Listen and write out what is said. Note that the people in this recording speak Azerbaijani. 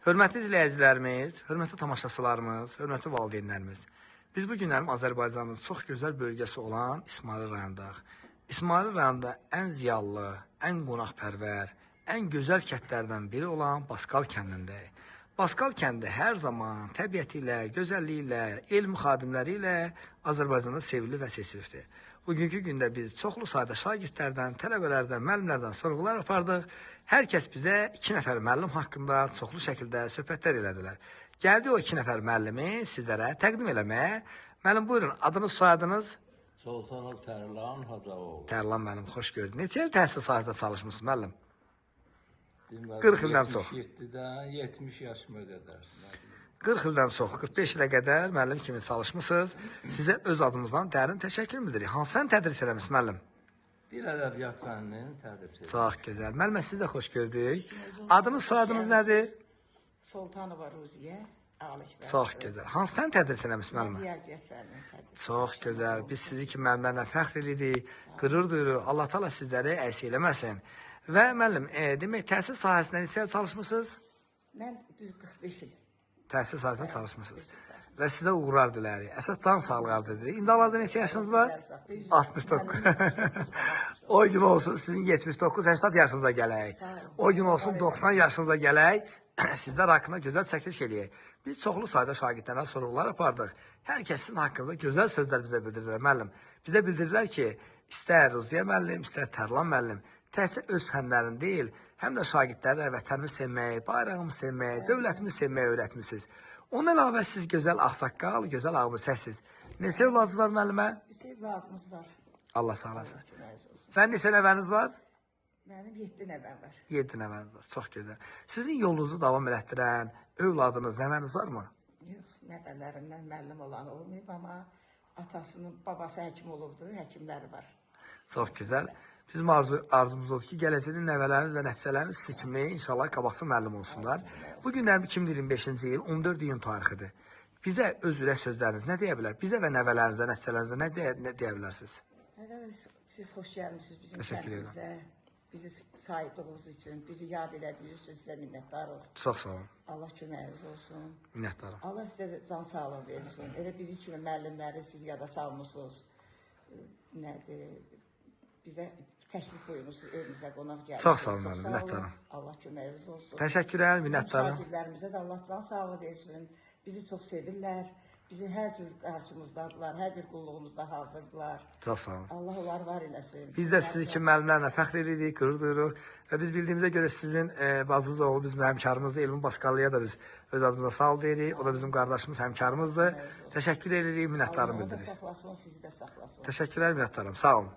Hörmətli izləyicilərimiz, hörmətli tamaşaçılarımız, hörmətli valideynlərimiz. Biz bu günlərim Azərbaycanın çox gözəl bölgəsi olan İsmayıl rayonundayıq. İsmayıl rayonunda ən ziyalı, ən qonaqpərvər, ən gözəl kəndlərdən biri olan Baskal kəndindəyik. Baskal kəndi hər zaman təbiəti ilə, gözəlliyi ilə, elmi xadimləri ilə Azərbaycanda sevilir və seçilibdir. Bugünkü gündə biz çoxlu sayda şagirdlərdən, tələbələrdən, müəllimlərdən sorğular apardıq. Hər kəs bizə 2 nəfər müəllim haqqında çoxlu şəkildə söhbətlər elədilər. Gəldi o 2 nəfər müəllimi sizlərə təqdim eləməyə. Müəllim, buyurun, adınız, soyadınız? Sultanov Tərlan Hacıoğlu. Tərlan müəllim, xoş gördük. Neçə il təhsil sahəsində çalışmısınız müəllim? 40 ildən çox. 77-dən 70 yaşıma qədər. 40 ildən çox, 45 ilə qədər müəllim kimi çalışmısınız. Sizə öz adımızdan dərin təşəkkür bildiririk. Hansı fən tədris eləmişsiniz müəllim? Dil ədəbiyyat fənninin tədris edir. Çox gözəl. Müəllimə sizi də xoş gördük. Adınız, soyadınız nədir? Sultanova Ruziyə, Alış bəy. Çox gözəl. Hansı fən tədris eləmişsiniz müəllimə? Riyaziyyat fənninin tədris. Çox gözəl. Biz sizi ki müəllimlərlə fəxr edirik, qürur duyuruq. Allah təala sizləri əks eləməsin. Və müəllim, demək təhsil sahəsində neçə il çalışmısınız? Mən düz 45 il. Təhsil sahəsində çalışmısınız. Və sizə uğurlar dilərik. Əsas can sağlığı arzu edirik. İndi hal-hazırda neçə yaşınız var? 69. O gün olsun sizin 79-80 yaşınıza gələk. O gün olsun 90 yaşınıza gələk. Sizlər haqqında gözəl çəkiliş eləyək. Biz çoxlu sayda şagirdlərə sorğular apardıq. Hər kəsin haqqında gözəl sözlər bizə bildirdilər müəllim. Bizə bildirdilər ki, istər Ruziyə müəllim, istər Tərlan müəllim, təhsil öz fənlərini deyil, həm də şagirdlərə vətənimizi sevməyi, bayrağımızı sevməyi, dövlətimizi sevməyi öyrətmişsiniz. Onun əlavə siz gözəl ağsaqqal, gözəl ağbırsəsiz. Neçə övladınız var müəllimə? 3 evladımız var. Allah sağ olasın. Köməyiniz olsun. Sən neçə nəvəniz var? Mənim 7 nəvəm var. 7 nəvəniz var. Çox gözəl. Sizin yolunuzu davam elətdirən övladınız, nəvəniz varmı? Yox, nəvələrimdən müəllim olan olmayıb, amma atasının babası həkim olubdu, həkimləri var. Çox gözəl. Bizim arzumuz odur ki, gələcəkdə nəvələriniz və nəticələriniz sizi kimi inşallah qabaqçı müəllim olsunlar. Bu günlərin 2025-ci il 14 iyun tarixidir. Bizə öz ürək sözləriniz nə deyə bilər? Bizə və nəvələrinizə, nəticələrinizə nə deyə bilərsiniz? Siz xoş gəlmişsiniz bizim Təşəkkür edirəm. kəndimizə. Bizi sayıdığınız üçün, bizi yad elədiyiniz üçün sizə minnətdarıq. Çox sağ olun. Allah köməyiniz olsun. Minnətdarım. Allah sizə can sağlığı versin. Elə bizi kimi müəllimləri siz yada salmısınız. Nədir? Bizə təşrif buyurmusunuz, evimizə qonaq gəldiniz. Çox sağ olun müəllim, minnətdarım. Allah köməyiniz olsun. Təşəkkürlər, minnətdarım. Bizim şagirdlərimizə də Allah can sağlığı versin. Bizi çox sevirlər. Bizi hər cür qarşımızdadılar, hər bir qulluğumuzda hazırdılar. Çox sağ olun. Allah onlar var eləsin. Biz də sizi kimi müəllimlərlə fəxr edirik, qürur duyuruq. Və biz bildiyimizə görə sizin bacınız oğlu bizim həmkarımızdır. Elmin Baskallıya da biz öz adımıza sağ ol deyirik. O da bizim qardaşımız, həmkarımızdır. Təşəkkür edirik, minnətdarım Allah o da bildiririk. saxlasın, sizi də saxlasın. Təşəkkürlər, minnətdarım. Sağ olun.